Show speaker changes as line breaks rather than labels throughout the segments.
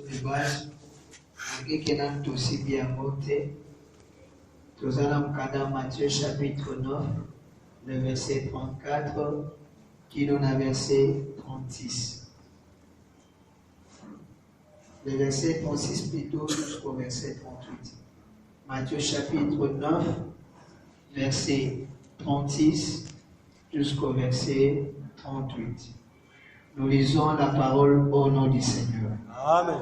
de base, qui est aussi bien monté. Nous allons dans Matthieu chapitre 9, le verset 34, qui nous a verset 36. Le verset 36 plutôt jusqu'au verset 38. Matthieu chapitre 9, verset 36 jusqu'au verset 38. Nous lisons la parole au nom du Seigneur.
Amen.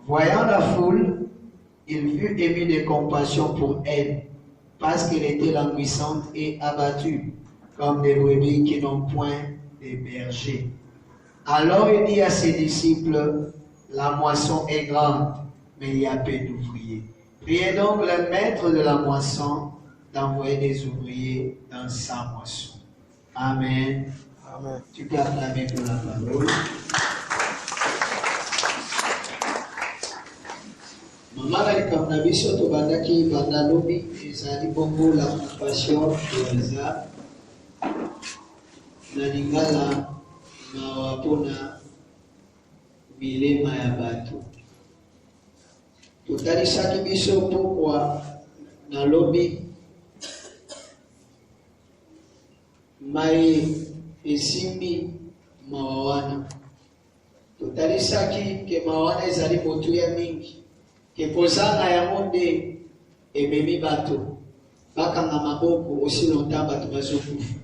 Voyant la foule, il fut ému de compassion pour elle, parce qu'elle était languissante et abattue, comme des brebis qui n'ont point de berger. Alors il dit à ses disciples, la moisson est grande, mais il y a peu d'ouvriers. Priez donc le maître de la moisson d'envoyer des ouvriers dans sa moisson. Amen.
Amen.
Tu peux acclamer pour la parole. Maman likambo na biso tobandaki banda lobi ezali bongo la compassion de Lazare na lingala mawa mpona milema ya bato. Totalisaki biso pokwa na lobi mai esimbi mawa wana. Totalisaki ke mawa wana ezali motuya mingi. Que kozanga yango nde ememi bato bakanga maboko aussi longtemps bato bazokufa.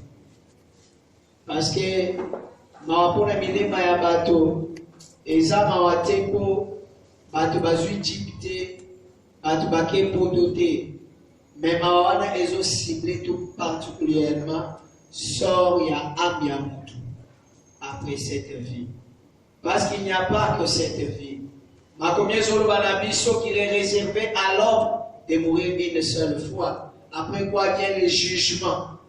Parce que mawa mpona milema ya bato eza mawa te mpo bato bazwi jipe te, bato bake poto te, mais mawa wana ezocible tout particulièrement sort ya âme ya mutu après cette vie. Parce qu'il n'y a pas que cette vie. Ma combien qui est réservé à l'homme de mourir une seule fois. Après quoi vient le jugement.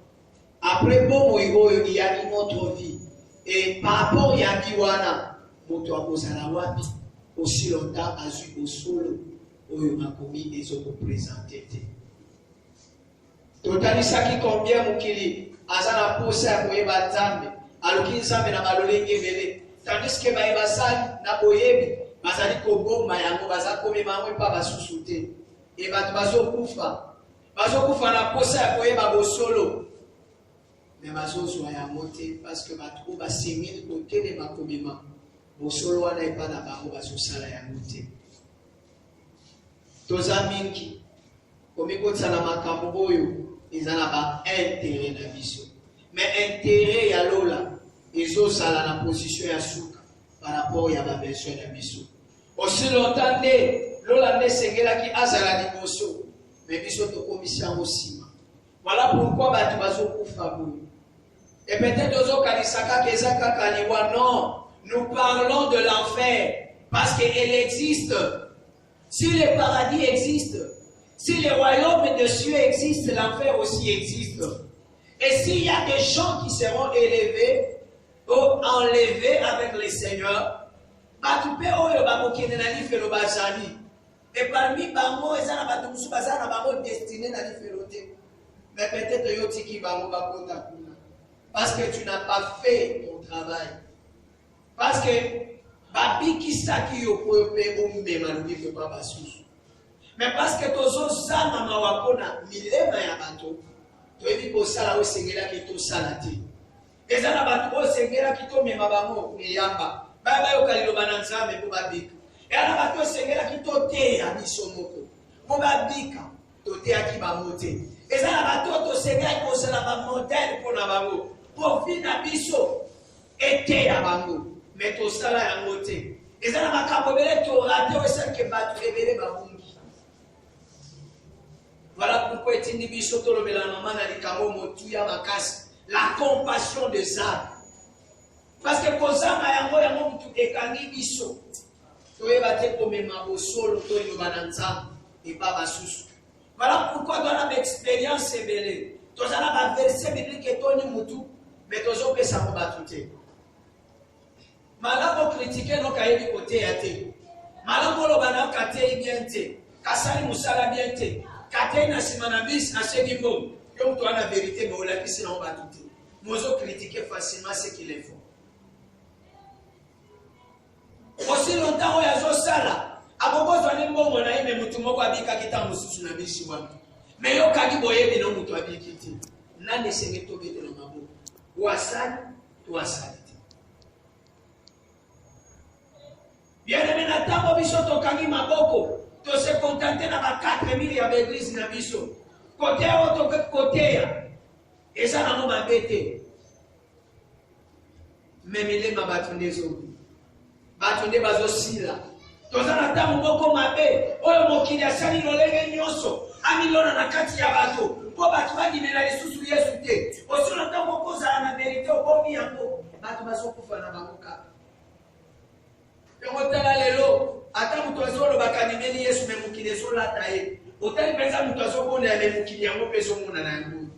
Après bon, il y a une autre vie. Et par rapport à Diwana, aussi longtemps à au solo, où il m'a commis des autres présentés. Totalisa qui combien mukili, azana poussé à koyeba zambe, aluki zambe na malolenge vele, tandis que baïba sali na boyebi. Bazali koboma yango baza komema yango epa basusu te e bato bazokufa na posa ya koyeba bosolo me bazozwa yango te parce que bato oyo basengeli kotelema komema bosolo wana epa na bango bazosala yango te. Toza mingi komikotisala makambo oyo eza na baintere na biso me intere ya lola ezozala na position ya suka par rapport à la version de Bissou. Aussi longtemps que l'on a sengela qui azala di bosso, mais Bissou to commission aussi. Voilà pourquoi tu vas au kufabu. Et peut-être aux okanisaka kezaka kaliwa non, nous parlons de l'enfer parce qu'il existe. Si le paradis existe, si le royaume de cieux existe, l'enfer aussi existe. Et s'il y a des gens qui seront élevés enlevé avec le Seigneur, et parmi bango ezana batu musu bazana bango destiné na lifelote. Mais peut-être yotiki bango bakota kuna parce que tu n'as pas fait ton travail. Parce que babiki saki yokoyope omema lubife pa basusu. Mais parce que tozo zana mawapona milema ya bato, toyebi kosala osengela ki tosala te. Ezana batu osengela kito mema bango ngiyamba baba yokalilo bananzame po babika era batu osengela kito te ya biso moko po babika to te akiba mote ezana batu osengela kosala ba modèle pona bango po vina biso ete ya bango mais to sala yango te ezana makambo bele to rate osengela ke batu ebele babungi. Voilà pourquoi etindi biso to lobela mama na likambo motu ya makasi. La compassion de ça. Parce que kozanga yango yango mutu ekangi biso. Toyeba te komema bosolo to yobana nzambe et pas basusu. Voilà pourquoi dans la expérience ebele. Tozana ba verset biblique toni mutu mais tozo pesa mo batute. Malabo critiquer no kayebi côté ya te. Malabo lobana kate bien te. Kasali musala bien te. Kate na simana bis achedi bon. Comme toi la vérité, mais on l'a dit, sinon on va douter. Nous critiquer facilement ce qu'ils font. Aussi longtemps, il y a sala. Aboko zwane mbongo na ime mutu moko abika kita mususu na bishi wami. Me yo kaki boye bino mutu abikiti. Nane senge tobete na maboko. Wasali, wasali. Bien aimé na tambo biso to kangi maboko. To se contenter na ba 4000 ya l'église na biso. Côté auto côté ya. Eza na mo mabete. Memele mabatunde zo. Batunde bazo sila. Tozana tamu boko mabe. Oyo mokili asali lolenge nyonso. Amilona na kati ya bato. Po batu badimela lisusu Yesu te. Osona tamu boko za na verite obomi yango. Batu bazo kufa na bakoka. Yongotala lelo. Ata mutu azolo bakanimeli Yesu memukili ezola taye. Otali penza mutu azobona memukili yango peso mona na yango.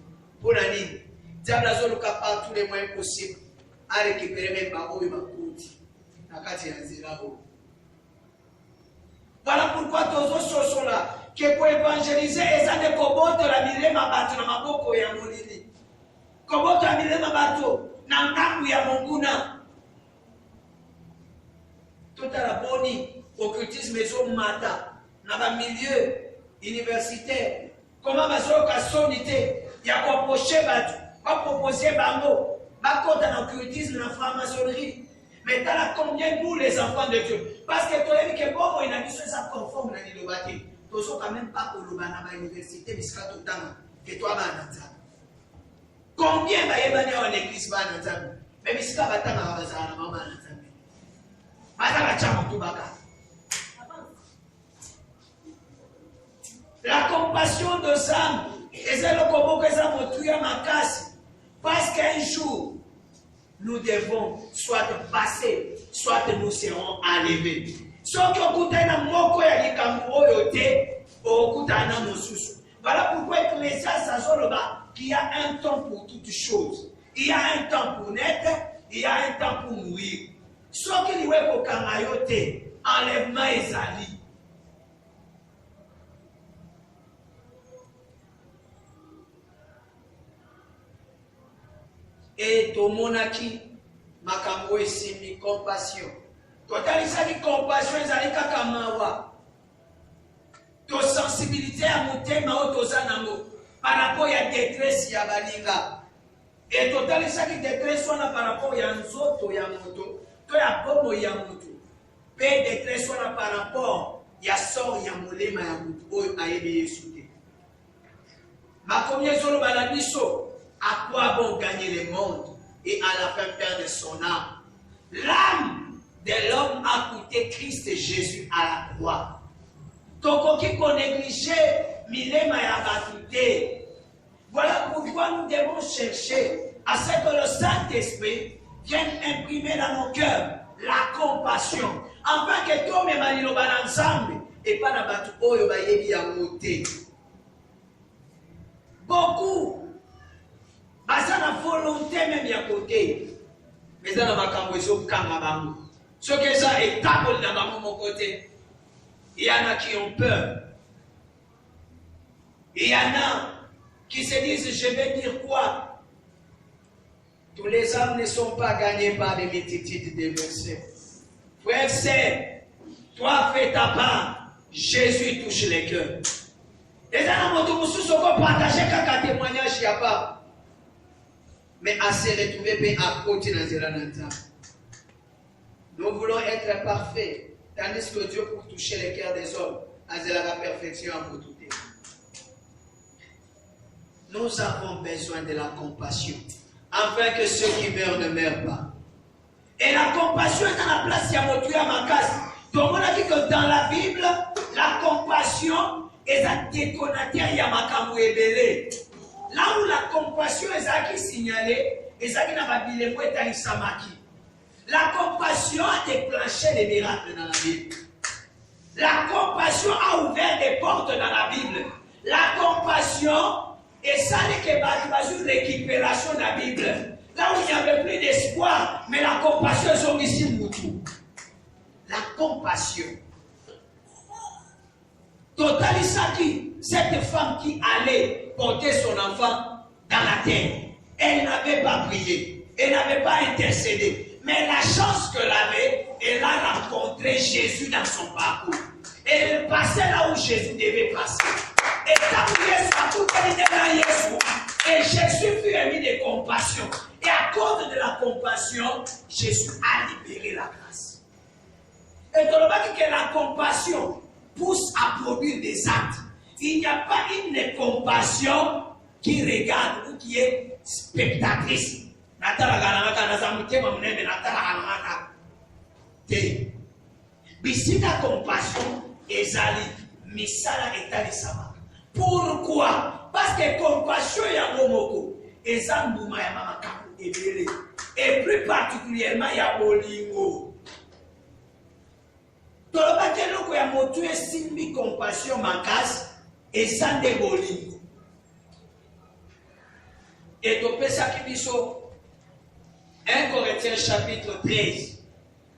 Pona nini? Diable azoluka par tous les moyens possibles à récupérer même babo et bakouti. Nakati ya nzela ho. Voilà pourquoi tozo soso là que pour évangéliser ezane koboto la milema bato na maboko ya molili. Koboto ya milema bato na ngambu ya monguna. Tout à la boni occultisme ezo mata na ba milieu universitaire. Comment bazoka sonité ya koposhe batu, ba proposer bango, ba kota na occultisme na franc-maçonnerie. Mais t'as là combien nous les enfants de Dieu? Parce que toi dit que bon il a dit ça conforme na dilobati. Tozo quand même pas koloba na ba université bisika totanga que toi ba nza. Combien ba yebani en église ba nza? Mais bisika batanga ba bazana mama nza. Bata ba chama tubaka. La compassion de âme, et c'est le combo que ça me tue à ma casse. Parce qu'un jour, nous devons soit passer, soit nous serons enlevés. Sauf que nous avons voilà pourquoi Ecclésiaste qu'il y a un temps pour toutes choses. Il y a un temps pour naître, il y a un temps pour mourir. Sauf qu'il y a un enlèvement ezali. Et tomonaki makambo esimi compassion. Totalisaki compassion ezali kaka mawa. To sensibilité à motema o tozanango par rapport ya détresse ya balinga. Et totalisaki détresse wana par rapport ya nzoto ya moto, to ya bomo ya moto. Pe détresse wana par rapport ya sort ya molema ya moto oyo ayebi Yesu te. Makomi ezolo bala biso. À quoi bon gagner le monde et à la fin perdre son âme? L'âme de l'homme a coûté Christ et Jésus à la croix. Tokoki ko négliger milema ya batute. Voilà pourquoi nous devons chercher à ce que le Saint-Esprit vienne imprimer dans nos cœurs la compassion. Afin que tout le monde soit ensemble et pas dans batu oyo ba yebi ya moté. Beaucoup basa na volonté même ya côté mais dans ma makambo ezo kanga bango ce que ça est tabol na bango mon côté il y en a qui ont peur, il y en a qui se disent je vais dire quoi. Tous les hommes ne sont pas gagnés par des multitudes de versets. Frère, c'est toi fais ta part, Jésus touche les cœurs. Et dans la moto mususu ko partager kaka témoignage ya pas. Mais à se retrouver à côté de la nzela. Nous voulons être parfaits, tandis que Dieu pour toucher les cœurs des hommes, à la perfection à tout. Nous avons besoin de la compassion, afin que ceux qui meurent ne meurent pas. Et la compassion est dans la place Yamotu Yamakas. Donc on a dit que dans la Bible, la compassion est à déconnater à Yamakamu Ebele. Là où la compassion est signalée, la compassion a déclenché des miracles dans la Bible. La compassion a ouvert des portes dans la Bible. La compassion est ça une récupération de la Bible. Là où il n'y avait plus d'espoir, mais la compassion est ici Moutou. La compassion. Totalisaki, cette femme qui allait porter son enfant dans la terre, elle n'avait pas prié, elle n'avait pas intercédé. Mais la chance qu'elle avait, elle a rencontré Jésus dans son parcours. Elle passait là où Jésus devait passer. Et quand Jésus a tout terminé dans Jésus, et Jésus fut émis de compassion. Et à cause de la compassion, Jésus a libéré la grâce. Et dans le moment que la compassion pousse à produire des actes, il n'y a pas une compassion qui regarde ou qui est spectatrice. Bisika compassion ezali misala etali sama. Pourquoi? Parce que compassion ya momoko ezambuma ya mama kapu ebele et plus particulièrement ya bolingo. Toloba keloko ya motu esimbi compassion makasi ezande bolingo. Et topesaki biso 1 Corinthiens chapitre 13.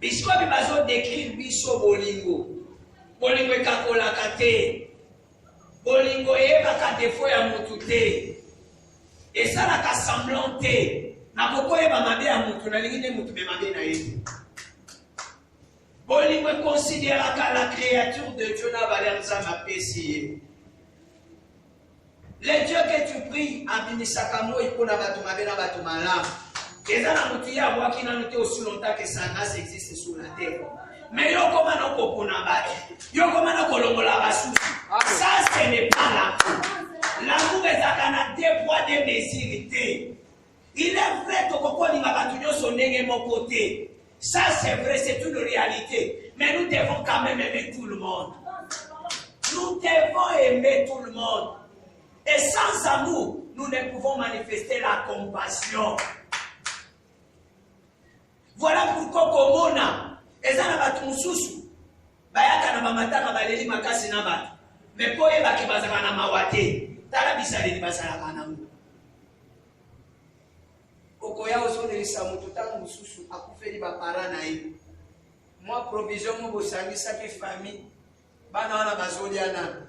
Bisiko bibazo décrire biso bolingo. Bolingo ekakolaka te. Bolingo eyebaka defo ya mutu te. Esalaka semblant te. Na kokoyeba mabe ya mutu nalingi nde mutu me mabe na ye. Bolingo ekonsidéraka la créature de Dieu na valeur nzambe apesi ye. Le Dieu que tu pries abimisaka moi mpona bato mabe na bato malamu. Eza na mutu ya bwaki nanu te aussi longtemps que sa grâce existe sur la terre. Mais yo koma na kopona bato. Yo koma na kolongola basusu. Ça ce n'est pas l'amour. L'amour ezaka na deux poids deux mesures te. Il est vrai que kokolinga bato nyonso ndenge moko te. Ça c'est vrai, c'est une réalité. Mais nous devons quand même aimer tout le monde. Nous devons aimer tout le monde. Et sans amour, nous ne pouvons manifester la compassion. Voilà pourquoi komona ezana batu mususu bayaka na mamataka baleli makasi na batu mais po yeba ki bazaka na mawate tala bisaleli basalaka na mu okoya osonelisa mutu tangu mususu akufeli bapara na ye moi provision mo bosangisaki famille bana wana bazoliana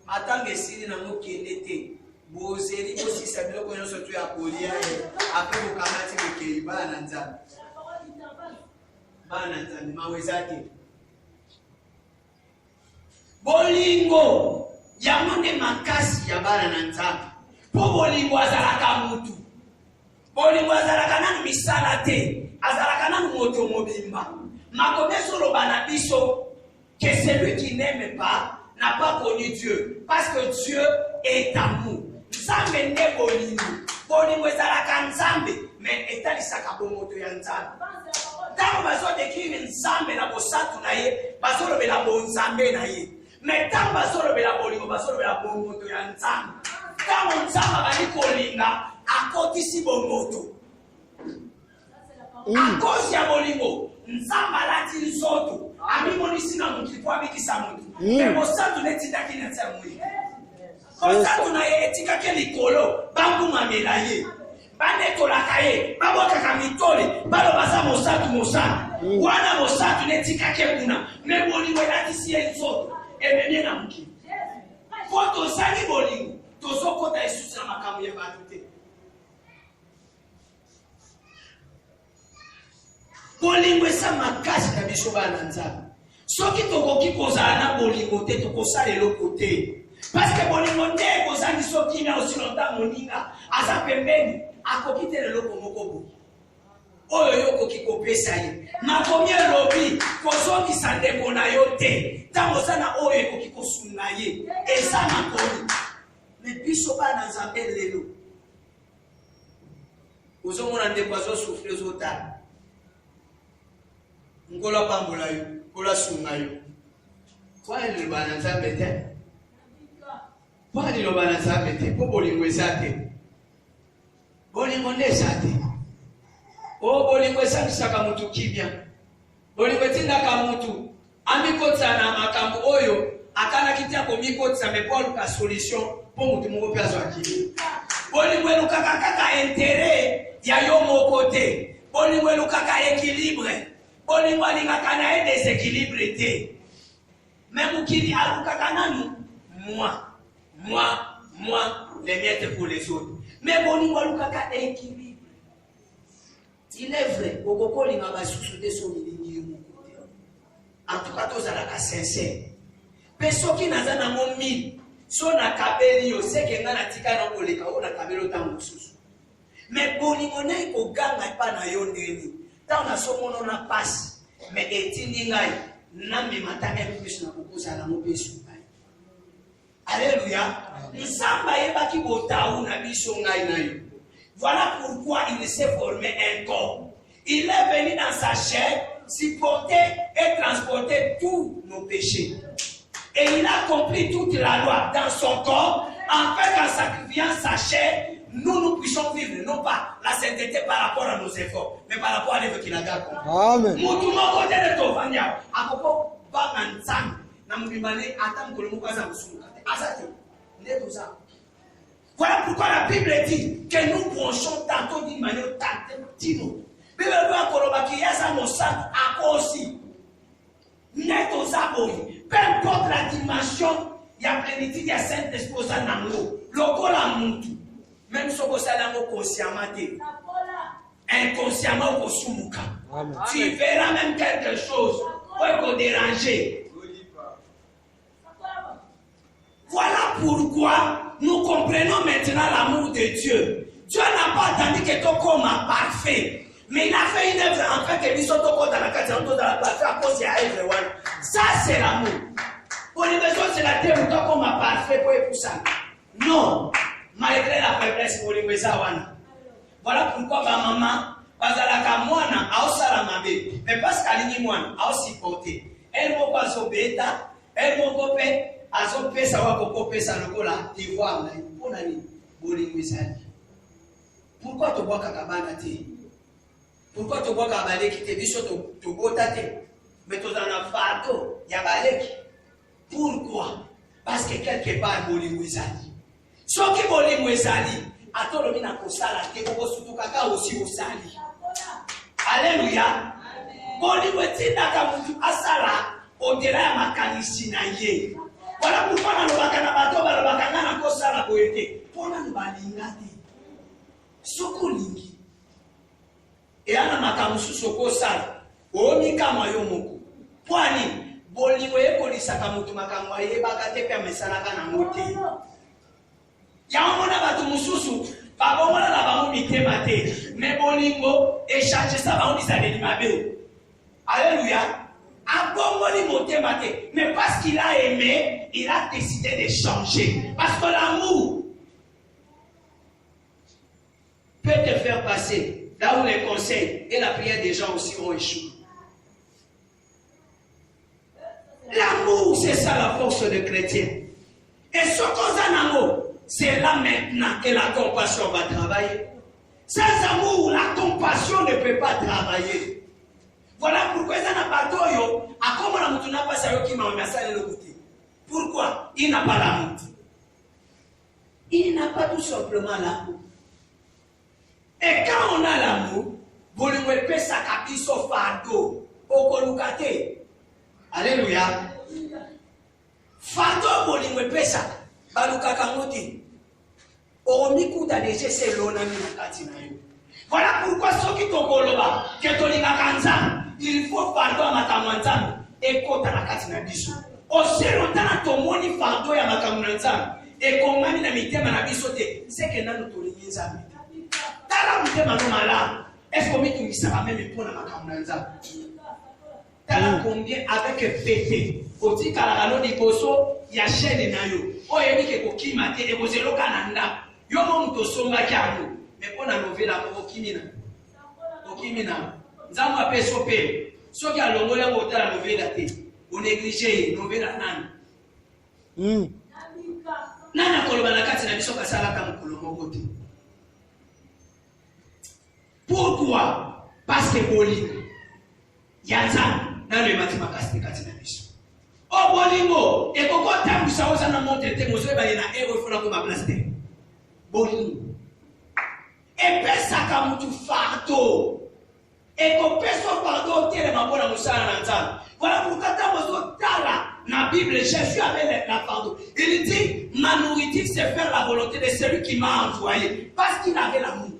matanga esili na mokende te bozeli bosisa biloko nyonso tu ya kolia ye apres bokamati bokei bana nzambe bana nzambe mawezaki bolingo yango nde makasi ya bana na nzambe po bolingo azalaka mutu bolingo azalaka nanu misala te azalaka nanu moto mobimba makomi ezoloba na biso que celui qui n'aime pas n'a pas connu Dieu parce que Dieu est amour. Nzambe nde bolingo bolingo ezalaka nzambe mais etalisaka bomoto ya nzambe. Tango bazo décrire nzambe na bosatu na ye bazolobela bonzambe na ye mais tango bazolobela bolingo bazolobela bomoto ya nzambe. Tango nzambe bali kolinga akotisi bomoto akosi ya bolingo nzambe alati nzoto amimonisi na motu po abikisa motu mais bosatu netindaki na ntia moyi bosatu na ye etikaki likolo bangumamela ye banetolaka ye babwakaka mitole baloba za mosatu mosatu wana mosatu netikaki kuna me bolingo elatisi ye nzoto ememie na mokili po tozali bolingo tozokota esusi na makambo ya bato te. Bolingo esa makasi na biso bana nzambe soki tokoki kozala na bolingo te tokosala eloko te parce que bolingo nde ekozangi soki na aussi longtemps moninga aza pembeni akoki te leloko moko boye oyo yo okoki kopesa ye makomi elobi kozongisa ndeko na yo te ntango oza na oyo ekoki kosunga ye eza makomi me biso bana nzambe lelo ozomona ndeko azosufri ozotala ngola pambola yo ngola sunga yo kwa elilo bana nzambe te kwa elilo bana nzambe te po bolingo eza te bolingo nde eza te o bolingo esalisaka mutu kibia bolingo etindaka mutu amikotisa na makambo oyo akanaki te akomikotisa me po aluka solution po mutu moko mpe azwa kibia bolingo elukaka kaka intere ya yo moko te bolingo elukaka équilibre bolingo alingaka na ye déséquilibre te me mokili alukaka nanu moi les miettes pour les autres mais bolingo alukaka équilibre. Il est vrai okokolinga basusu te so milingi yo moko te En tout cas, tous à la sincère. Personne qui n'a pas mon mille, son akabeli, c'est que n'a tika na koleka, on a kabelo tango susu. Mais bolimone ko ganga pa na yo ndeni. Tant na somo no na passe, mais etindi ngai na me mataka plus na kokosa na mopesu. Alléluia. Nsamba yebaki botaou na biso ngai na yo. Voilà pourquoi il s'est formé un corps. Il est venu dans sa chair supporter et transporter tous nos péchés. Et il a accompli toute la loi dans son corps, afin qu'en sacrifiant sa chair, nous puissions vivre, non pas la sainteté par rapport à nos efforts, mais par rapport à l'œuvre qu'il a accompli. Amen. Voilà pourquoi la Bible dit que nous bronchons tantôt d'une manière tantôt. Peu importe la dimension, il y a plénitude, il y a Saint-Esprit au sein de nous. Même si vous allez consciemment, inconsciemment, tu verras même quelque chose pour te déranger. Voilà pourquoi nous comprenons maintenant l'amour de Dieu. Dieu n'a pas attendu que ton corps soit parfait. Mais il a fait une œuvre en fait que nous sommes dans la case, dans la place, à cause de l'œuvre. Ça, c'est l'amour. Pour les besoins, c'est la terre où ton corps est parfait pour épouser ça. Non. Malgré la faiblesse, pour les besoins. Voilà pourquoi ma maman, parce que moi, mais parce qu'elle est moi, elle a supporté. Elle m'a pas sobé, elle m'a copé, elle a copé, ça va copé, ça le cola, tu vois, on a dit, pourquoi tu vois Kakabana? Pourquoi tu vois Kabalek qui te dit sur ton beau tate? Mais tu en as fardeau, il y a Balek. Pourquoi? Parce que quelque part, Bolimouizali. Ce qui Bolimouizali, à tout le monde a ça, qui est surtout Kaka aussi au Sali. Alléluia. Bolimouizali, Nakamutu Asala, au-delà de ma canisinaye. Voilà pourquoi nous avons bateau, nous avons Kosala Boete. Pour nous balingate. Sokolingi. Et ana makamusu soko sala omi kama yo moko kwani bolingo ekolisaka mutu makambo ayebaka te pe amesalaka na mote yaomona bato mususu babomona na bango mitema te mais bolingo echangeisa bango bisaleli mabe. Alléluia. Abomoni motema te mais parce qu'il a aimé, il a décidé de changer parce que l'amour peut te faire passer là où les conseils et la prière des gens aussi ont échoué. L'amour, c'est ça la force de chrétien. Et ce qu'on a l'amour, c'est là maintenant que la compassion va travailler. Sans amour, la compassion ne peut pas travailler. Voilà pourquoi il n'a pas d'oyo. À comment la moutouna passe à qui m'a mis le côté. Pourquoi? Il n'a pas l'amour. Il n'a pas tout simplement l'amour. Et quand on a l'amour, vous ne pouvez pas s'accapiser au fardeau, au colocate. Alléluia. Fardeau, vous ne pouvez pas ça. Balukakamote. Oromiku d'adéger, c'est l'onami na. Voilà pourquoi ceux qui t'ont koloba, que tolika kanza, il faut fardeau à matamanzam, et kota na katina biso. Aussi longtemps, ton moni fardeau ya matamanzam, et qu'on m'a mis na mitema na bisote, c'est que nan tolinzam. Est-ce qu'on met tout ça même pour la macamunanza? Tala combien avec pété? Au dit qu'à la loi d'Iposo, il y a chaîne nayo. Oh, il y a des qui m'a été déposé au Canada. Yo mon to songa kiamu. Mais pour la nouvelle au Kimina. Au Kimina. Zamu appelle sopé. Ce qui a l'ongole au la nouvelle à thé. Au négligé, nouvelle à nan. Nana kolobana katina biso kasala kam kolomo côté. Pourquoi? Parce que bolingo yanza na le matima kasite katina biso. O bolingo e koko tambu saoza na monte te mozo ba na ero fona ko ba plaster. Bolingo e pesa ka mutu fardo e ko peso fardo tele mabona musana na nzana. Voilà pourquoi tamozo tala na Bible Jésus avait la fardeau. Il dit ma nourriture c'est faire la volonté de celui qui m'a envoyé parce qu'il avait l'amour.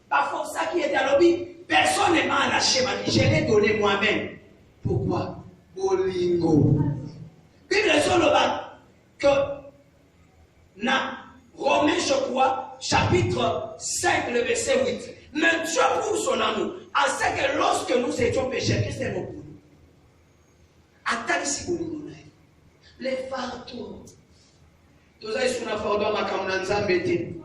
Parfois, ça qui est à l'objet, personne ne m'a lâché ma vie. Je l'ai donné moi-même. Pourquoi? bolingo. Bible solo que na Romains, je crois, chapitre 5, le verset 8. Mais Dieu prouve son amour, en ce que lorsque nous étions pécheurs, qu'est-ce que c'est pour nous? Attends ici, les fardeaux. Tous les sous la fardeau, ma camarade Zambété.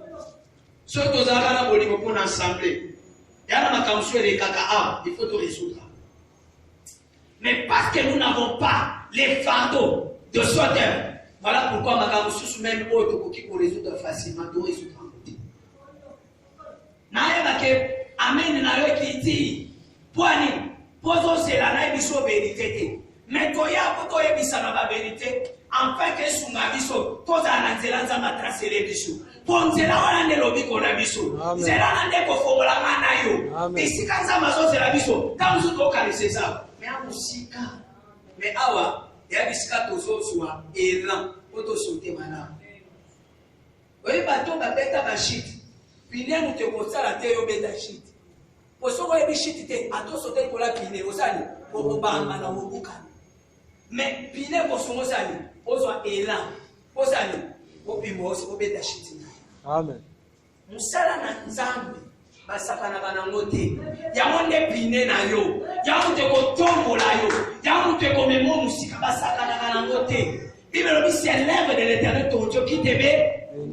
Ceux qui ont la bolingo pour l'assemblée. Il y a ma camarade les caca, il faut tout résoudre. Mais parce que nous n'avons pas les fardeaux de ce terme, voilà pourquoi ma camarade même autre qui pour résoudre facilement, tout résoudre. Naïba que Amen n'a qui dit, Poani, posons cela, n'a pas de vérité. Mais toi, pour toi, il y a la vérité. Enfin, que son abisso, toi, à la zama tracé les bisous. Pour nous, là, on a des lobbies qu'on a bisous. C'est là, on a des coffres, la manayo. Mais si quand ça m'a sorti la bisou, quand vous êtes ça. Mais à Moussika, mais awa, il y a des scatosos soit élan, pour sauter maintenant. Oui, bateau, ma bête à ma shit. Pine nous te constate la terre au bêta shit. Pour ce qu'on a shit, à tout sauter pour la pine, aux années, pour Obama dans vos boucan. Mais pine pour son osani, aux élan, aux années, au pimos, au bêta shit. Amen. Musala na nzambe, basaka na banangote. Yamonde pine na yo, yamonde ko tombola yo, yamonde ko memo musika basaka na banangote. Bible dit c'est l'œuvre de l'Éternel ton Dieu qui te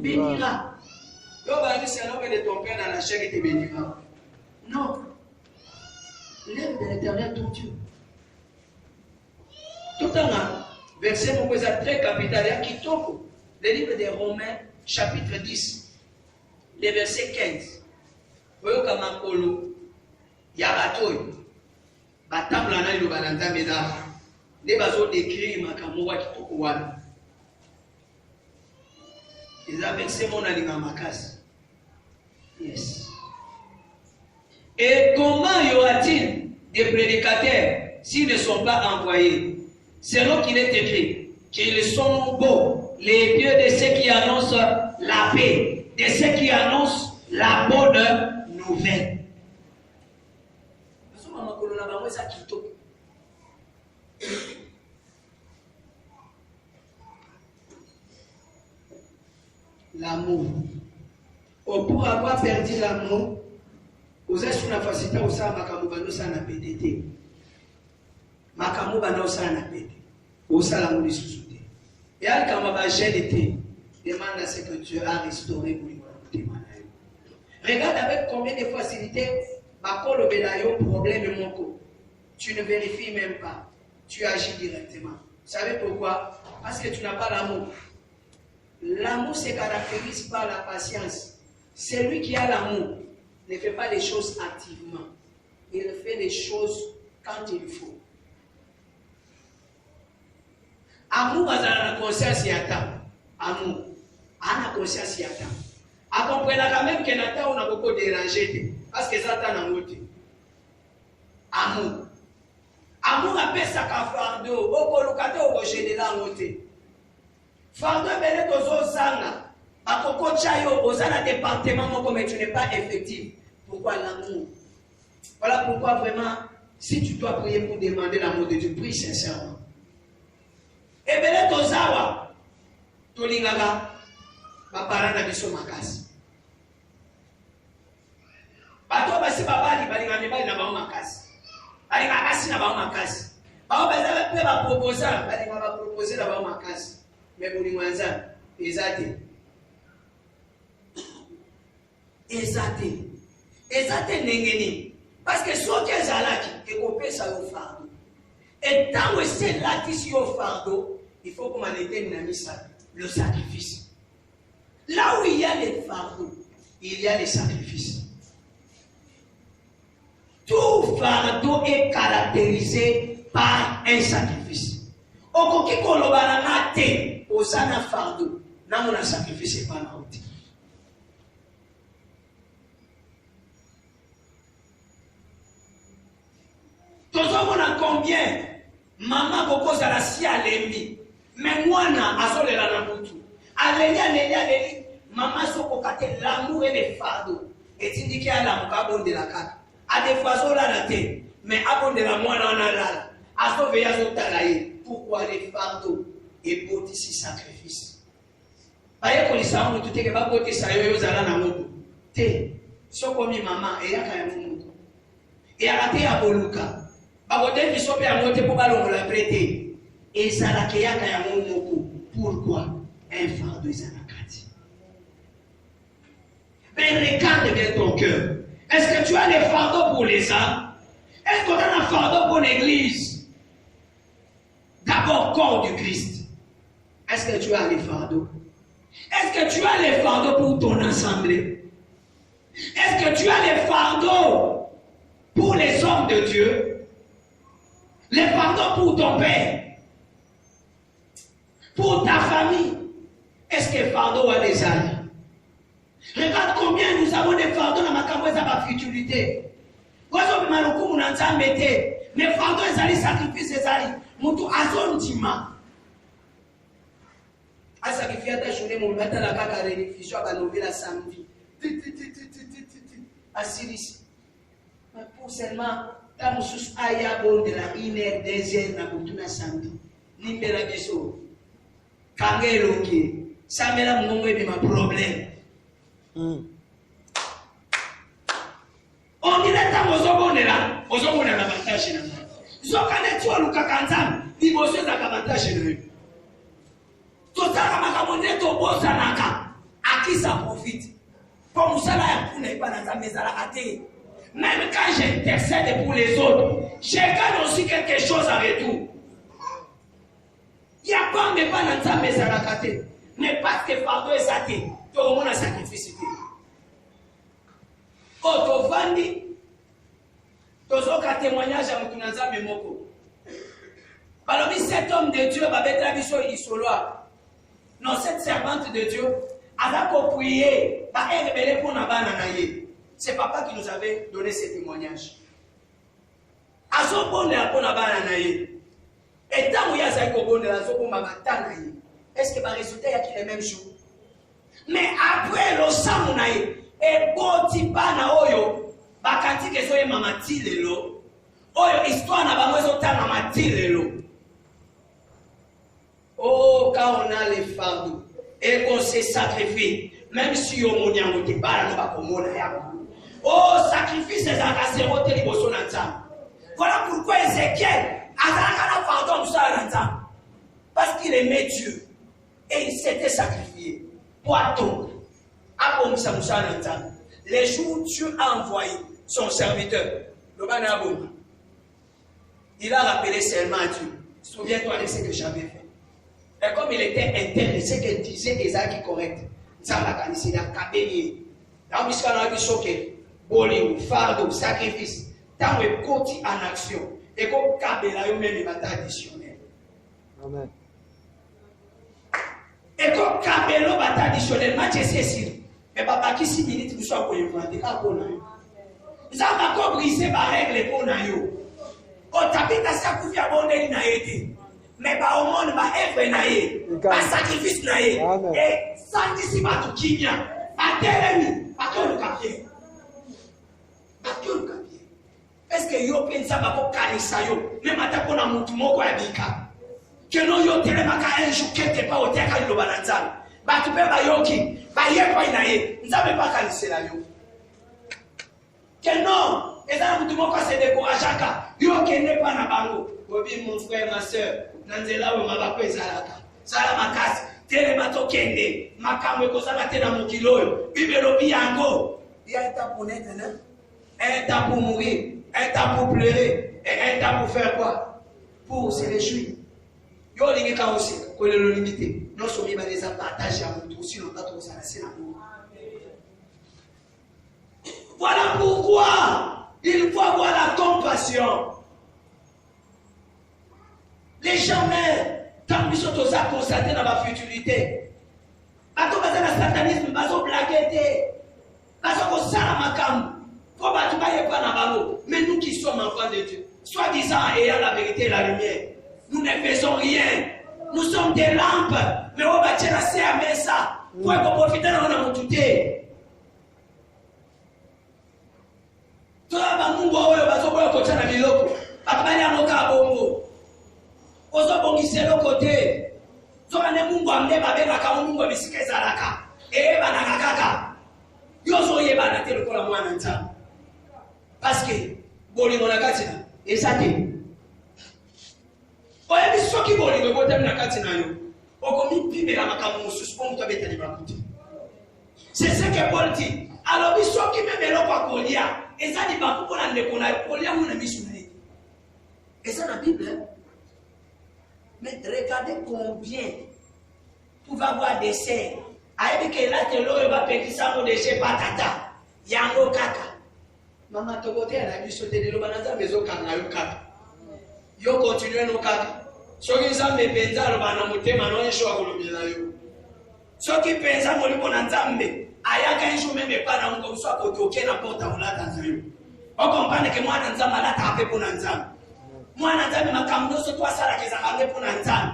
bénira. Yo va dire c'est l'homme de ton père dans la chair qui te bénira. Non. L'œuvre de l'Éternel ton Dieu. Tout en verset mon très capital qui tombe. Le livre des Romains, chapitre 10, le verset 15. Voyez comme un colo, Yabatoy, Batambla na yo balanta meda. Les bateaux décrits makamowa qui tokuwana. Ils avaient versé mon aliment makas. Yes. Et comment y aura-t-il des prédicateurs s'ils ne sont pas envoyés? Selon qu'il est écrit qu'ils sont beaux, les pieds de ceux qui annoncent la paix, de ceux qui annoncent la bonne nouvelle. L'amour. Pour avoir perdu l'amour, vous êtes sur la facilité au sein de Makamouba, nous sommes en PDT. Makamouba, nous sommes en PDT. Au sein de l'amour de sous-souté. Et à quand j'ai été, demande à ce que Dieu a restauré pour lui. Regarde avec combien de facilité, Makolo Belayo, problème mon co. Tu ne vérifies même pas. Tu agis directement. Vous savez pourquoi? Parce que tu n'as pas l'amour. L'amour se caractérise par la patience. Celui qui a l'amour ne fait pas les choses activement. Il fait les choses quand il faut. Amour, à la conscience, il y a temps. Amour, à la conscience, il y a temps. À comprendre quand même que Nathan, on a beaucoup dérangé. Parce que ça t'a n'amoté. Amour. Amour appelle ça qu'un fardeau. Au colocaté, au rocher de l'angoté. Fardeau, mais les deux zanga. À Coco Chayo, aux un département, comme tu n'es pas effectif. Pourquoi l'amour? Voilà pourquoi vraiment, si tu dois prier pour demander l'amour de Dieu, prie sincèrement. Et bien, les deux zawa, Tolingaga, ma parole n'a biso makasi. Bato basi babali, balinga mibali na bao makasi. Balinga kasi na bao makasi. Bao bazala pe ba proposer, balinga ba proposer na bao makasi. Mais bolingo yanza, ezate. Ezate nengeni. Parce que ce qui est zalaki, et qu'on peut ça au fardeau. Et tant que c'est là qui au fardeau, il faut qu'on ait le sacrifice. Là où il y a les fardeaux, il y a les sacrifices. Tout fardeau est caractérisé par un sacrifice. Au qui kolobana te, osana fardeau, n'a mon sacrifice pas na outi. Tous on a combien? Maman propose à la si à l'ennemi. Mais moi, à sol la namutu. Alléluia. Maman soko kate l'amour et les fardeaux. Et tu dis qu'il y a l'amour de la carte. À des fois, on l'a raté. Mais avant de la moine, on a là. Pourquoi les fardeaux et ici sacrifice? Aye kolisa mu tuteke ba bote sayo zala na moto. Te soko mi mama e yaka ya moto. E arate ya boluka. Ba bote biso pe ya moto po balongola prêter. Et zala ke yaka ya moto. Pourquoi un fardeau zanakati? Mais regarde bien ton cœur. Est-ce que tu as les fardeaux pour les âmes? Est-ce qu'on a un fardeau pour l'église? D'abord, corps du Christ. Est-ce que tu as les fardeaux? Est-ce que tu as les fardeaux pour ton assemblée? Est-ce que tu as les fardeaux pour les hommes de Dieu? Les fardeaux pour ton père? Pour ta famille? Est-ce que les fardeaux a des alliés? Regarde combien nous avons des fardeaux dans ma campagne à ma futurité. Mais fardeaux, ils allaient sacrifier, ils allaient. Mon tour, azon dima. A sacrifier ta journée, mon matin, la caca, la réflexion, à la la samedi. Asiris. Mais pour seulement, ta moussous aya bon de la ine désert, na boutouna samedi. Nimbela biso. Kangé loki. Ça me l'a montré ma problème. On dirait que vous avez un avantage. Vous avez un avantage. Il vous avez un avantage. Tout ça, à qui ça profite? Comme ça, même quand j'intercède pour les autres, je gagne aussi quelque chose en retour. Il n'y a pas de pas dans mes alakaté. Mais parce que fardeau est saté, tout le monde a sacrifié. Quand vandi, tozoka témoignage à Mutunaza Memoko. Alors, cet homme de Dieu, non, cette servante de Dieu, elle a prié, elle a rebellé pour Nabananaye. C'est papa qui nous avait donné ce témoignage. A son bon de la pour Nabananaye. Et tant qu'il y a ça, est-ce que le résultat est le même jour? Mais après le Samunaï, et boti bana oyo, bakati keso ye mamati lelo, oyo histoire na bango ezotanga mati lelo. Oh, quand on a les fardeaux et qu'on se sacrifie, même si on monte en route, oh, sacrifice les aracérotes et les bossons. Voilà pourquoi Ézéchiel a un fardeau parce qu'il aimait Dieu et il s'était sacrifié pour attendre. Les jours où Dieu a envoyé son serviteur, il a rappelé seulement à Dieu. Souviens-toi de ce que j'avais fait. Et comme il était intéressé qu'il disait des actes corrects, il a capé. Dans le choqué, boli, fardeau, sacrifice, tant que côté en action, et comme Kabela, il même additionnel. Amen. Et comme Kabela va additionnel, match est sûr. Mais papa qui 6 minutes vous soyez pour inventer à Bonayo. Vous avez encore brisé ma règle pour Nayo. On t'habite à sa coupe à Bonayo naïté. Mais pas au monde, pas œuvre naïe, pas sacrifice naïe. Et sans d'ici pas tout qui vient. À terre, pas tout le capier. Pas tout le capier. Est-ce que yo pense ça va pour canissa yo? Même à ta qu'on a mon tout mon quoi bika. Que non yo télé maka un jour qui était pas au terre quand il le balançal. Bah tu peux pas yoki. Bah yé quoi naïe. Nous n'avons pas canissé là yo. Que non. Et là mon tout mon quoi c'est décourageant. Yo qui n'est pas na bango. Bobi mon frère ma soeur. Nanzela we mabakwe zalaka. Sala makasi. Tele matokende. Makamwe kozala tena mukilo. Bibelo biango. Il y a un temps pour naître, non? Un temps pour mourir. Un temps pour pleurer. Et un temps pour faire quoi? Pour se réjouir. Yo lingeka aussi. Qu'on le limité. Non sommes les partages à nous aussi. Nous pas trop ça. C'est la mort. Voilà pourquoi il faut avoir la compassion. Les gens meurent quand ils sont constatés dans la futurité. Quand on va dans le satanisme, ils vont blaguer. Parce qu'on s'en a macam. Faut pas tout bailler pas dans. Mais nous qui sommes enfants de Dieu, soi-disant ayant la vérité et la lumière, nous ne faisons rien. Nous sommes des lampes. Mais on va tirer à ça. Pour qu'on profite de notre touté. Toi, tu vas nous voir, tu vas nous voir, tu vas nous voir, tu vas nous voir. ozo bongiselo côté zoka ne mungu amne babenga ka mungu bisikeza laka bana kaka yozo yebana te lokola mwana nzambe parce que bolingo na kati na esate oyebi soki bolingo botami na kati na yo okomi pimela makambo mosusu mpo moto abetani bakute c'est ce que Paul dit alobi soki meme eloko akolia eza libaku mpo na ndeko na yo kolia ngo na miso na ye eza na bible. Mais regardez combien tu vas voir des serres. Aïe que là te l'eau va péter ça mon déchet patata. Yango kaka. Maman to côté elle a dû sauter de l'eau banaza mais au kaka yo kaka. Yo continue no kaka. Soki nzambe penza lo bana motema no yesho akolobela yo. Soki penza moliko na nzambe ayaka yesho meme pa na ngo so akotoke na porta olata nzayo. O comprendre que moi na nzamba la tape pour na nzamba. Mwana nzambe makambo nyonso to asala kezanga mpo na nzambe.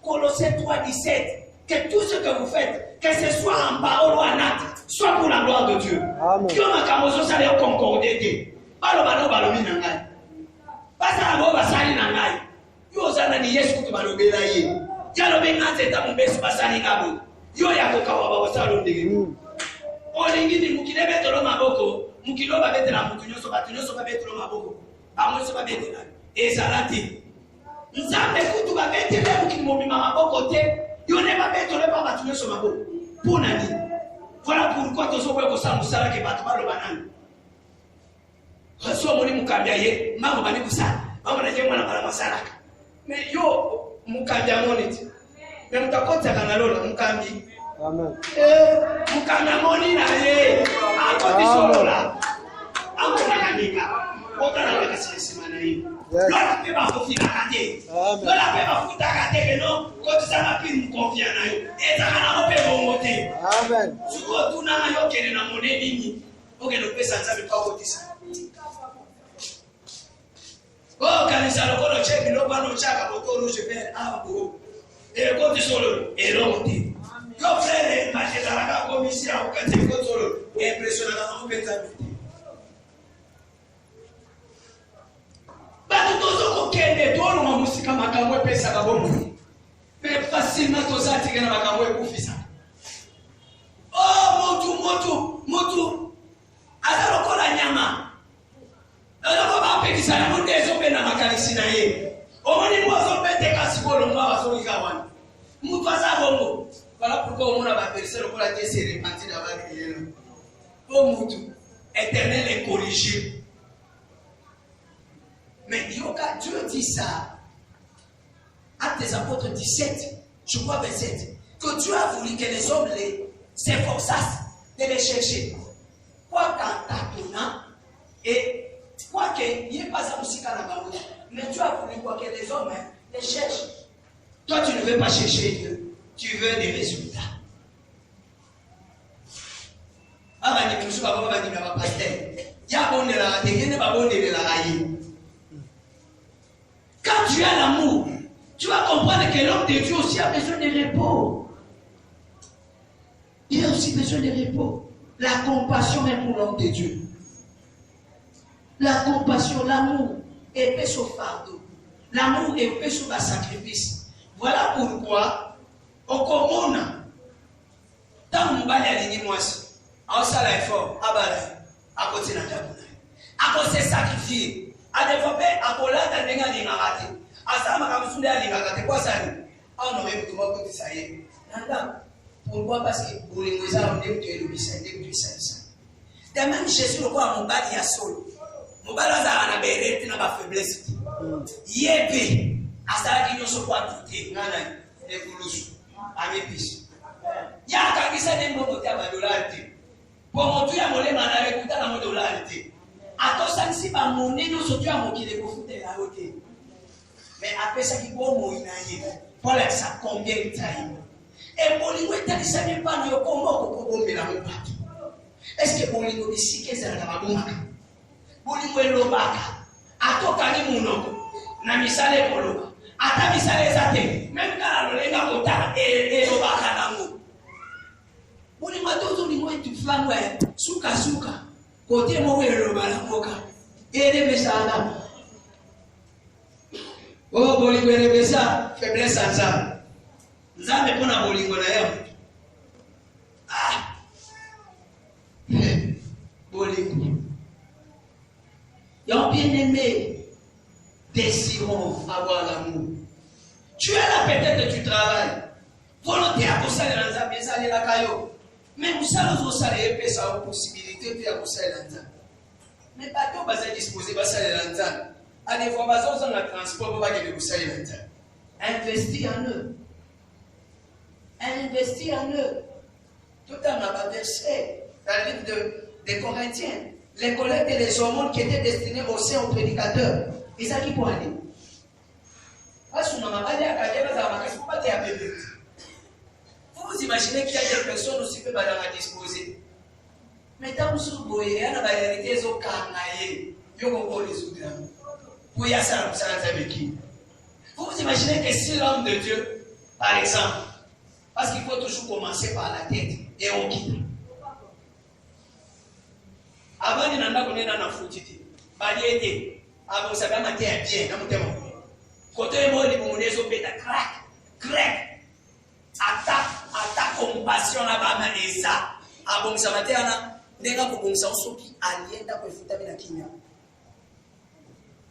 Colossiens 3:17 que tout ce que vous faites, que ce soit en parole ou en acte, soit pour la gloire de Dieu. Que makambo nyonso sala yo concorde te. Baloba balobi na ngai. Basala bo basali na ngai. Yo ozana ni Yesu kutu balobela ye. Yalobe nganzeta mobesi basali ngabo. Yo yakokawa ba basalo ndenge. Olingi ni mukile betolo maboko, mukilo ba betela mutu nyonso batu nyonso ba betolo maboko. Bamonso ba betela. Ezalati nzambe kutu babetele mukimomima maboko te yone babetole pa batu nyonso maboko pona nini. Voilà pourquoi tozokoya kosala mosala ke bato baloba nani so moni mukambia ye mango bani kusala mango na je mwana bala masalaka mais yo mukambia moni te mais mutakotaka na lola mukambi amen mukambia moni na ye akoti solola akona kanika okana la kasisi mana yi lola pe ba kofina kate lola pe ba futa kate que non ko tsana pin konfia na yo ezaka na ope bongo te amen suko tuna yo kene na moneni ni okeno pesa nzabe pa kotisa oh kanisa lokolo cheki lo bano chaka botoro je faire abo e ko tisolo e rote yo frère ma je la ka commission au kate ko tolo impressionnant na openza Batu tozo kokende tolo mamusika makambo epesa kabongo. Mais facilement tozati kana makambo ekufisa. Oh motu. Azalo kola nyama. Azalo ba pekisa na mundezo bena makalisi na ye. Omoni mwazo bete kasikolo mwa wazo ikawani. Mutu azabongo. Voilà pourquoi on a ba personne lokola tie se repentir avant de yelo. Oh mutu éternel est corrigé. Mais Dieu dit ça. Actes des Apôtres 17, je crois 27, que Dieu a voulu que les hommes s'efforçassent de les chercher. Quoi qu'en t'attendant, et quoi qu'il n'y ait pas ça aussi qu'à la parole, mais Dieu a voulu quoi que les hommes les cherchent. Toi, tu ne veux pas chercher Dieu, tu veux des résultats. Quand tu as l'amour, tu vas comprendre que l'homme de Dieu aussi a besoin de repos. Il a aussi besoin de repos. La compassion même pour l'homme de Dieu. La compassion, l'amour épais au fardeau. L'amour épais sur le sacrifice. Voilà pourquoi, au Komona, tant que nous allons aligner moi, on s'est l'effort, à côté de la table, à côté de sacrifier. A développer à Polata Nenga Ningarate. À ça, ma camusunda Ningarate, quoi ça? On aurait pu voir que ça y est. Pourquoi? Parce que pour les gens, on est tué le bissé, on est tué ça. De même, Jésus, le quoi, mon bal, il y a solo. Mon bal, on a béré, tu n'as pas faiblesse. Yébe, à ça, qui ne se voit douter, non, les coulous, à mes pistes. Il y a un qui s'est dit, mon côté à ma dolarité. Pour mon Dieu, à mon lait, m'en a écouté à ma dolarité. Attention, si ma monnaie nous sortit à mon qui les confondent la haute. Mais après ça, qui boit mon inaïe. Pour ça, combien de temps? Et Bolingo est allé savoir pas nous comment on peut bomber la main partout. Est-ce que Bolingo ici qu'est-ce que la bombe? Bolingo est l'obaka. Atoka ni munoko. Na misale koloba. Ata misale zate. Même quand la lenga kota et l'obaka nango. Bolingo tozo ni moi tu flangue suka. Côté mauvais le balamoka et les messages. Oh, bolingo rebesa, faiblesse en Nzambe. Nzambe pona bolingo na ye. Ah! Bolingo. Et bien-aimé, désirons avoir l'amour. Tu es là peut-être, tu travailles. Volontaire pour ça, les la caillou. Mais vous savez, vous savez, il y a une possibilité de faire ça. Mais pas tout, vous disposer de ça. À des fois, vous avez un transport pour faire ça. Investir en eux. Investir en eux. Tout le temps, on a versé dans le livre des Corinthiens. Les collectes et les hormones qui étaient destinés aussi aux prédicateurs. Et ça qui pour aller. Vous vous imaginez qu'il y a des personnes aussi que vous allez disposer. Mais tant que vous voyez, il y a des réalités au Kanaï. Vous vous imaginez que si l'homme de Dieu, par exemple, parce qu'il faut toujours commencer par la tête et on quitte. Avant de n'aller connaître dans la foutue, balier, avant ça va mater bien, dans mon témoin. Côté moi, les monnaie sont bêta, crack, attaque, compassion là-bas, et ça. Avant ça mater, n'est pas pour ça, on qui allié dans le foot avec la kimia.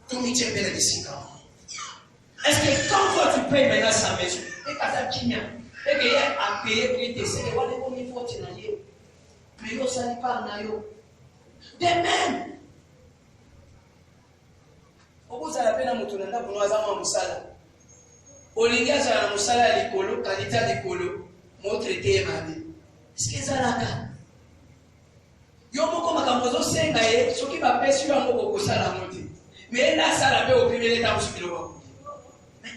Tout le monde est les 5 ans. Est-ce que quand toi tu payes maintenant sa maison, et quand ta kimia, et qu'il y a à payer pour tes c'est quoi les premiers fois tu n'as rien. Mais yo ça n'est pas en ayo. De même, vous avez la peine à moutonanda pour nous avoir un moussala. Olinga za na moussala likolo, kalita likolo, mo traité ma vie. Est-ce que ça la ka? Yo moko makambozo senga ye, soki ba pesi yo moko ko sala moti. Mais là ça la paix au premier état aussi bilo.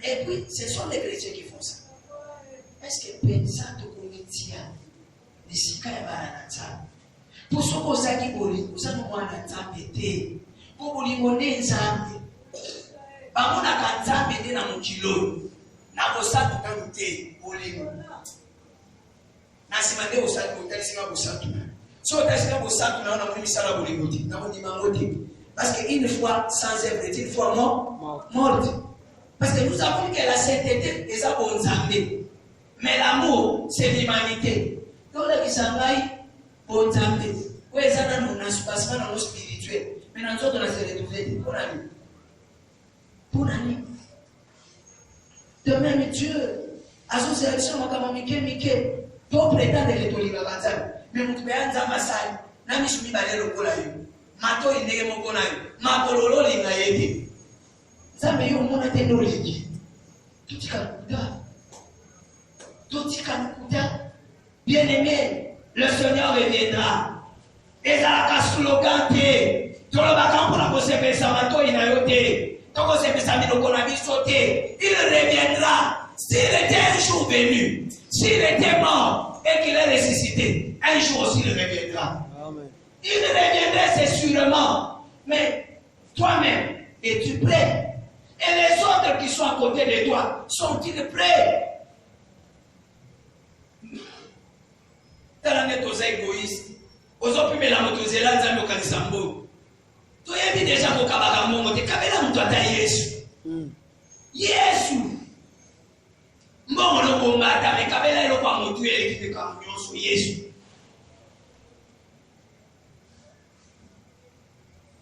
Et puis ce sont les chrétiens qui font ça. Est-ce que pensa to komitia? Nisika ya bana na pour ce qu'on s'est dit, vous savez, moi, on a pété. Pour vous dire, on est ensemble. Par contre, on a pété dans mon kilo. Na bossa tout un outé. Na si mandé au sac, au tel, si ma bossa tout. Si au tel, si ma bossa tout, on a mis ça là pour les motifs. Na mon dimanche. Parce qu'une fois sans œuvre est une fois morte. Parce que nous avons que la sainteté est ça pour nous amener. Mais l'amour, c'est l'humanité. Donc, là, qui s'en va. Bon Zambé, oui, ça n'a pas de spirituel, mais nous autres, on s'est retrouvés pour l'année. Pour l'année. De même, Dieu, à son service, on va Miké, toi prétendre que tu es là, mais vous pouvez en Zambasai, n'a mis sur le Kolayo, Mato il n'est pas mon Konayo, Makololo l'Ingaïdi. Zambé, on m'a été nourri. Tout y bien aimé. Le Seigneur reviendra. Et ça a slogan T. Tout le bacon pour la conserver sa manteau, il a yoté. Tant qu'on s'est fait sa mine au conabi sauté, il reviendra. S'il était un jour venu, s'il était mort et qu'il est ressuscité, un jour aussi il reviendra. Amen. Il reviendra, c'est sûrement. Mais toi-même, es-tu prêt? Et les autres qui sont à côté de toi, sont-ils prêts? Talane toza égoïste. Ozo pime la motozela nzambe okanisa mbo. Toyebi déjà ko kabaka mongo te kabela mutu ata Yesu. Yesu. Mbongo lo kombata me kabela lo kwa mutu ele kipe ka nyonso Yesu.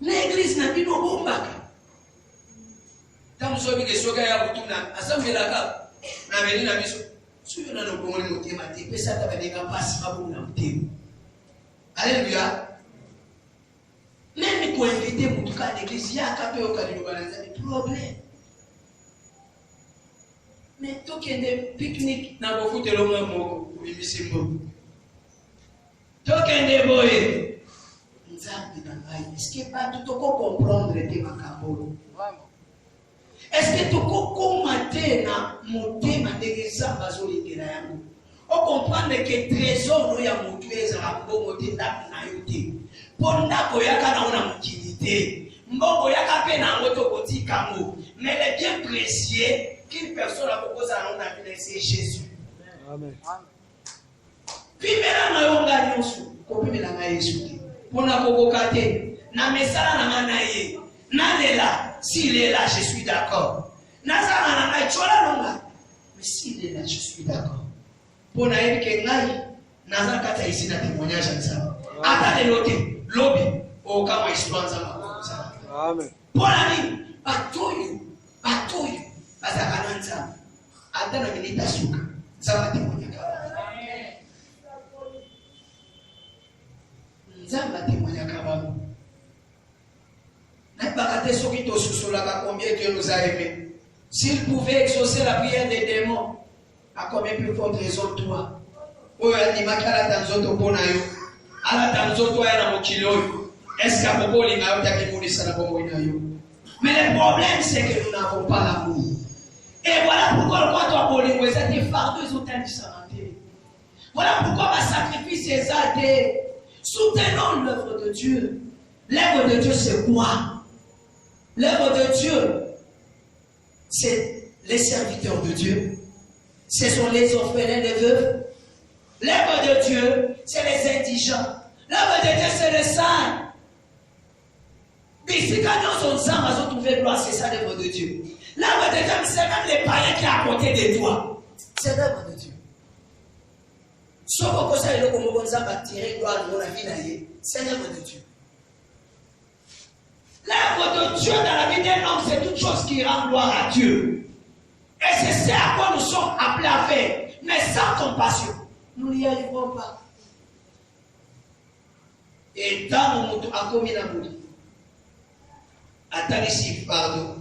L'église na bino bombaka. Tamu sobi ke soka ya butuna asambela ka na beni na biso. Suyo na nobongoli motema te pesa ta badenga pasi mabu na motema. Alléluia. Même pour inviter mutuka à l'église, il y a un peu de problème. Mais tout qui est des pique-niques n'a pas foutu le mot pour immiscer mot. Tout qui est des boyés. Est-ce que pas tout comprendre tes macabres? Est-ce que tu commenter na motema ndegeza bazolingela yango? On comprend que trésor no ya mutu ezala mbongo te ndako na yo te. Po ndako yaka na ona mukilité. Mbongo yaka pe na ngo to kotika ngo. Mais le bien précieux qu'une personne a proposé à notre vie, c'est Jésus. Amen. Puis maintenant na yo ngani osu, ko pimela na Yesu te. Pona kokoka te. Na mesala na ngana ye. Na lela, s'il est là, je suis d'accord. Mais s'il est là, je suis d'accord. Pour naïm que ngai, naza kata ici na témoignage à ça. Attends de noter, lobby, au cas où histoire ça.
Amen.
Pour l'année, batoyo, bazakananza. Attends na minute suka, ça va témoigner. Nzamba témoigner kababo. Na bakate soki to susola combien Dieu nous a aimés. S'il pouvait exaucer la prière des démons, à combien plus forte raison toi? Oh, elle dit makala tanzoto bonayo. Ala tanzoto ya na mokilo. Est-ce qu'à propos les maillots qui mourent ça na bomo inayo? Mais le problème c'est que nous n'avons pas l'amour. Et voilà pourquoi quand toi bolingo ça te fardeau ils ont tellement santé. Voilà pourquoi ma sacrifice est adé. Soutenons l'œuvre de Dieu. L'œuvre de Dieu c'est quoi? L'œuvre de Dieu c'est les serviteurs de Dieu. Ce sont les orphelins, les veuves. L'œuvre de Dieu, c'est les indigents. L'œuvre de Dieu, c'est les saints. Mais si quand nous sommes trouvé gloire, c'est ça l'œuvre de Dieu. L'œuvre de Dieu, c'est même les païens qui sont à côté de toi. C'est l'œuvre de Dieu. C'est l'œuvre de Dieu. L'œuvre de Dieu dans la vie d'un homme, c'est toute chose qui rend gloire à Dieu. Et c'est ce à quoi nous sommes appelés à faire. Mais sans compassion, nous n'y arriverons pas. Et dans mon moto, à combien d'amour? Attends ici, pardon.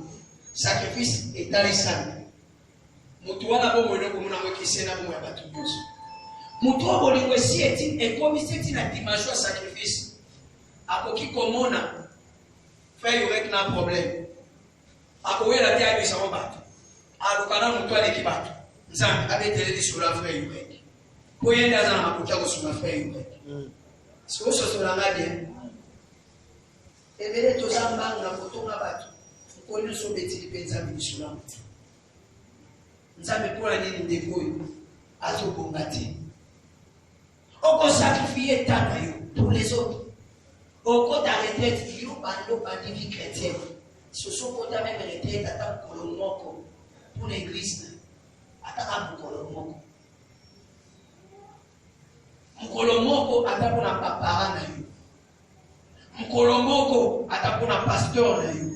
Sacrifice est dans les sangs. Motoa na bomo no komuna mwekise na bomo ya batu boso. Motoa bolingo si eti et comme c'est une dimension sacrifice. Akoki komona fait yorek na problème. Akowe la terre de son bateau. Alukana motoa le kibatu. Nzambe abetele sur la frère yorek. Koyenda za makuta ko sur la frère yorek. Si vous sortez la bien. Et bien les tozamba na kotonga batu. Ko nous sommes bêtis penza sur la moto. Nzambe pour la nini ndekoyo azobonga te. Oko sacrifier tant pour les autres. Oko ta retraite yo bando bandi vie chrétienne. Ce sont pour ta même retraite ata kolomoko pour l'église. Ata kolomoko. Kolomoko ata pour na papa na yo. Kolomoko ata pour na pasteur na yo.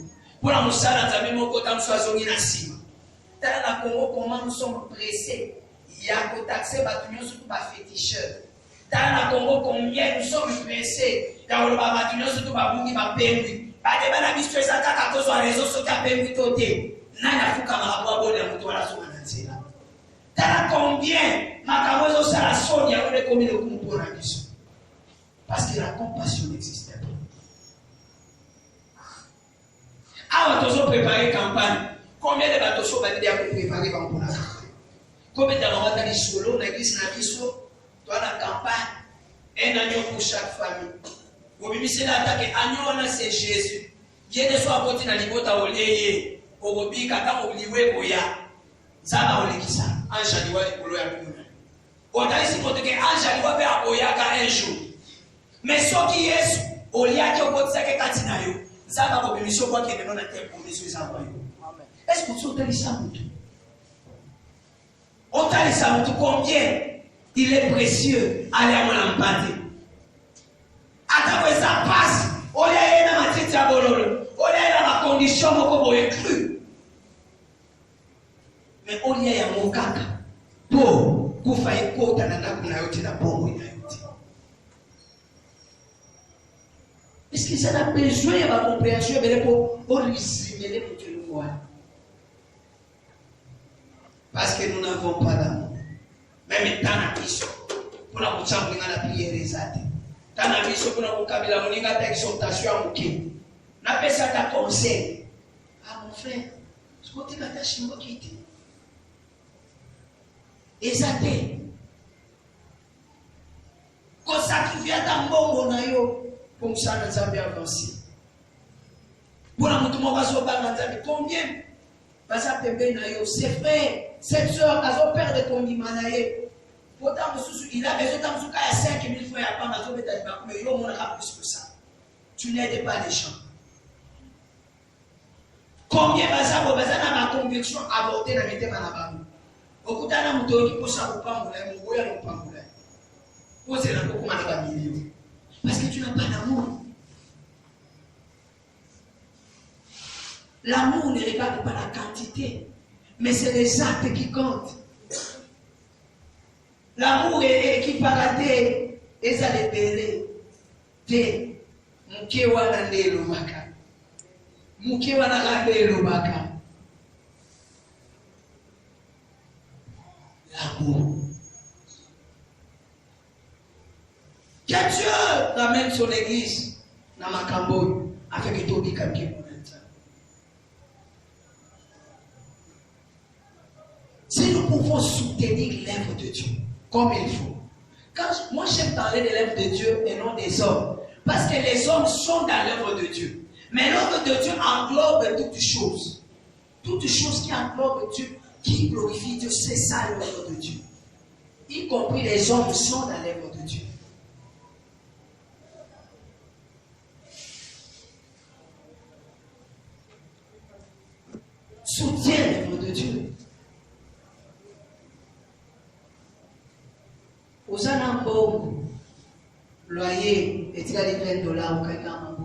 Pour la musala nzambe moko ta mswazongi na sima. Dans la Congo, comment nous sommes pressés. Il y a que taxer Batunion surtout par féticheur. Dans la Congo, combien nous sommes pressés. Dans le Batunion surtout par Bungi, par Pembi. Par des bananes, tu es à ta cause, à réseau, sur ta Pembi, côté. Nana Fouka, Marabouabo, les moutons, la Soumanantina. Dans la combien, Makamozo, ça la sonne, il y a eu combien de coups pour la mission. Parce que la compassion n'existait pas. Ah, on a préparé campagne. Combien de bateaux sont validés à préparer pour la campagne? Combien de gens ont solo, dans l'église, dans l'isso, dans la campagne, un agneau pour chaque famille. Vous avez mis l'attaque, agneau, c'est Jésus. Dieu ne soit pas dans l'immote à Olé, au Robi, Kata, au Liwe, Boya. Zaba Olekisa, Anjaliwa, les Polo, à Puna. On a ici pour dire qu'Anjaliwa fait à Boya un jour. Mais ce qui est, au Lia, qui est au côté de Katinayo, Zaba, au Bémission, quoi qu'il y ait dans la terre pour les envoyer. Est-ce que tu as dit ça? On t'a dit ça, combien il est précieux aller à mon empathie. Attends que ça passe, on est dans ma tête à Bololo, on est dans ma condition, on est cru. Mais on est à mon caca. Pour faire quoi, t'as la bombe. Est-ce que ça a besoin de ma compréhension pour lui signaler pour que tu le vois? Parce que nous n'avons pas d'amour. Même dans la mission, pour la prière exaltée. Dans la mission, pour la exhortation à Mouké. N'a ça ta conseil. Ah mon frère, ce côté que tu as quitté. Exalté. Quand sacrifier ta bon yo, pour ça nous avons avancé. Pour la mouton, combien? Parce que c'est frère, cette soeur, elles ont peur de condiments. Pourtant, il a besoin de 5 000 frères à part, mais il y a plus que ça. Tu n'aides pas les gens. Combien de conviction avortée dans les mains? Beaucoup d'années, qui posent ça au pain, posez la beaucoup de parce que tu n'as pas d'amour. L'amour ne regarde pas la quantité, mais c'est les actes qui comptent. L'amour est équiparaté et ça les bélé. Te mkewa na ndelo baka. Mkewa na gandelo baka. L'amour. Que Dieu ramène son église dans ma Cambogne afin que tout le monde. Si nous pouvons soutenir l'œuvre de Dieu comme il faut. Moi j'aime parler de l'œuvre de Dieu et non des hommes. Parce que les hommes sont dans l'œuvre de Dieu. Mais l'œuvre de Dieu englobe toutes choses. Toutes choses qui englobent Dieu, qui glorifient Dieu, c'est ça l'œuvre de Dieu. Y compris les hommes sont dans l'œuvre de Dieu. Soutiens l'œuvre de Dieu. Aux anambos, loyer, et tu as les $20 au Kagama.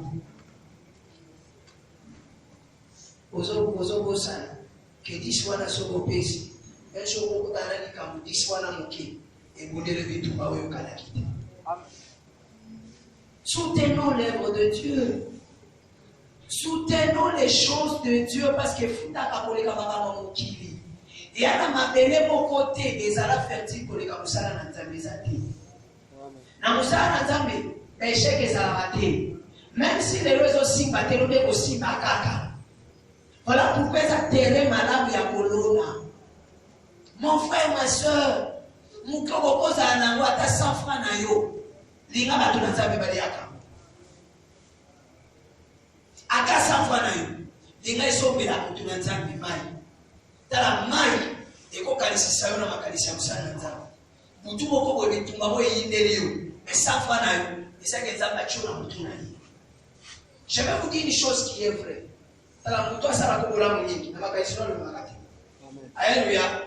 Aux autres, que 10 fois dans son pays, un jour, on a 10 fois dans mon quai, et vous ne devez tout pas au Kanakite. Soutenons l'œuvre de Dieu. Soutenons les choses de Dieu parce que Fouta Kapole Kamama Mokili. Et à ma belle mon côté des ala fertiles pour les Kamusala Nanzambe Zati. Namusala Nanzambe, échec et Salamate. Même si les réseaux aussi battent le aussi Bakaka. Voilà pourquoi ça terrain malade ya Colonna. Mon frère, ma soeur, mon Koboko Zanango, ta 100 francs na yo. Linga Batu Nanzambe Badiaka. Aka 100 francs na yo. Linga Isobela Batu Nanzambe Mai. Tala mai eko kalisi sayo na makalisi ya musana nzambe. Mutu moko boye bitumba boye yindeli yo. Mais 100 francs na yo, esa ke nzambe achona mutu na yo. Je vais vous dire une chose qui est vraie. Tala mutu asala kobola munyingi na makalisi no le makati. Amen. Alléluia.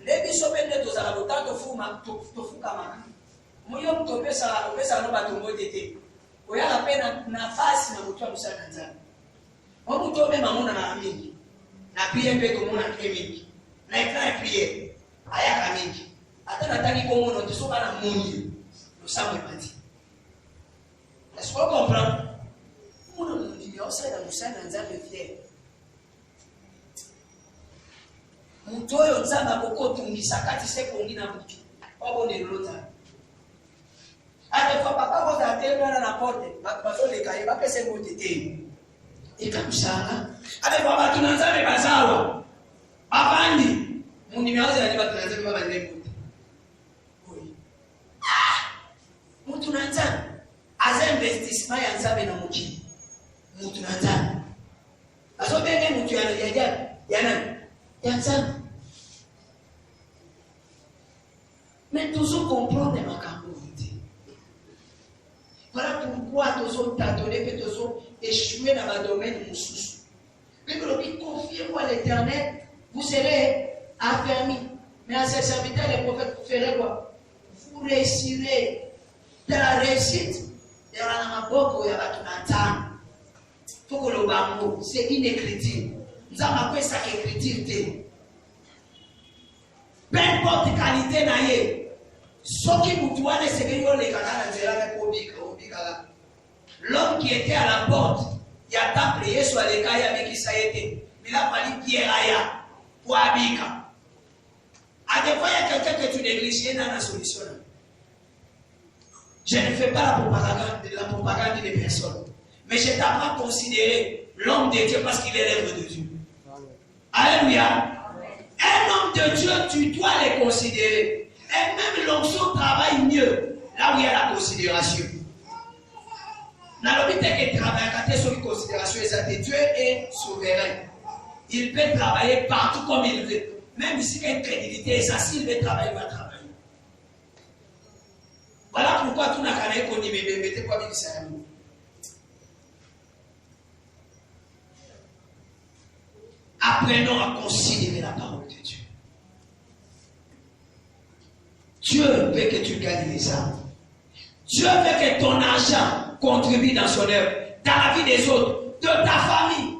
Lebi sobende tozala botanto fuma tofuka maka. Moyo mtopesa no batumbo tete. Oyala pena nafasi na mutu musana nzambe. Mutu obema mona na mingi. Na prière peut tout le monde a prié. Na écran prière. Ayaka mingi. Atana tangi komo no tisoka na moni. Nous sommes partis. Est-ce qu'on comprend? Mon dit bien ça dans Moussa Nzambe fier. Mutoyo nzamba boko tungisa kati se kongi na mutu. Obo ne lota. Ate fa papa ko ta te na porte. Ba so le kai ba pese mo tete. Ikamshanga ade baba tunanzame bazawa abandi mundi miaze ali batunanzame baba ndembuti oyi mutu nanzame aza investissement ya nzambe na muki mutu nanzame azo benge mutu ya nani ya nzambe. Mais toujours comprendre ma capacité. Voilà pourquoi toujours tâtonner que toujours échouer dans le domaine de Moussous. Mais que l'on confiez-moi à l'Éternel, vous serez affermis. Mais à ses serviteurs, les prophètes, vous ferez quoi? Vous réussirez. Dans la réussite, il y a un beaucoup, il y a un temps. Il faut que le bambou, c'est une écriture. Nous avons appris ça écriture. Peu importe la qualité, ce qui vous doit, c'est que vous les canards, l'homme qui était à la porte, il a tant prié sur les cas avec qui ça a été. Il a fallu Pierre Aya pour Abika. À des fois, il y a quelqu'un que tu négliges dans la solution. Je ne fais pas la propagande des personnes. Mais je t'apprends à considérer l'homme de Dieu parce qu'il est l'œuvre de Dieu. Alléluia. Un homme de Dieu, tu dois les considérer. Et même l'onction travaille mieux là où il y a la considération. Dieu est souverain. Il peut travailler partout comme il veut. Même si il y a une crédibilité, ça, s'il veut travailler, il va travailler. Voilà pourquoi tout n'a qu'à être connu, mais mettez quoi bien ça. Apprenons à considérer la parole de Dieu. Dieu veut que tu gagnes les âmes. Dieu veut que ton argent contribue dans son œuvre, dans la vie des autres, de ta famille.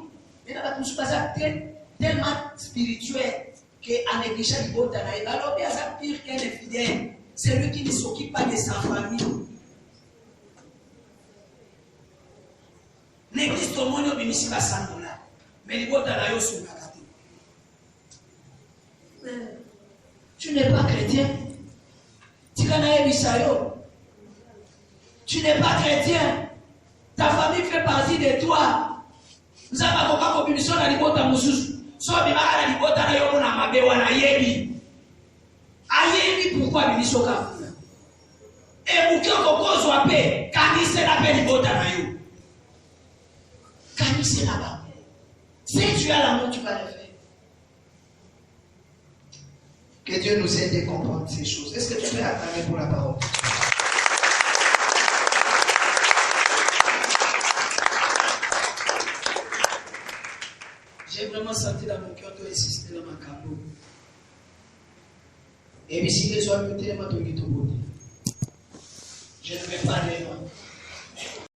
Mais là, tout ça tellement spirituel qu'en négligeant les bottes, alors il y a pire qu'un infidèle. C'est lui qui ne s'occupe pas de sa famille. L'église de mon nom, ici, va $100. Mais les bottes, là, sont pas. Tu n'es pas chrétien. Tu n'es pas chrétien. Ta famille fait partie de toi. Nous avons pas de commission dans les bottes à Moussous. Soit bien à la botte à la yomona mabewa na yebi. Ayebi pourquoi biso kafuna. Et bouke kokozo ape kanise la pe libota na yo. Kanise là-bas. Si tu as l'amour, tu vas le faire. Que Dieu nous aide à comprendre ces choses. Est-ce que tu peux acclamer pour la parole? J'ai vraiment senti dans mon cœur de insister dans ma capo. Et puis si les hommes me disent, je ne vais pas aller loin.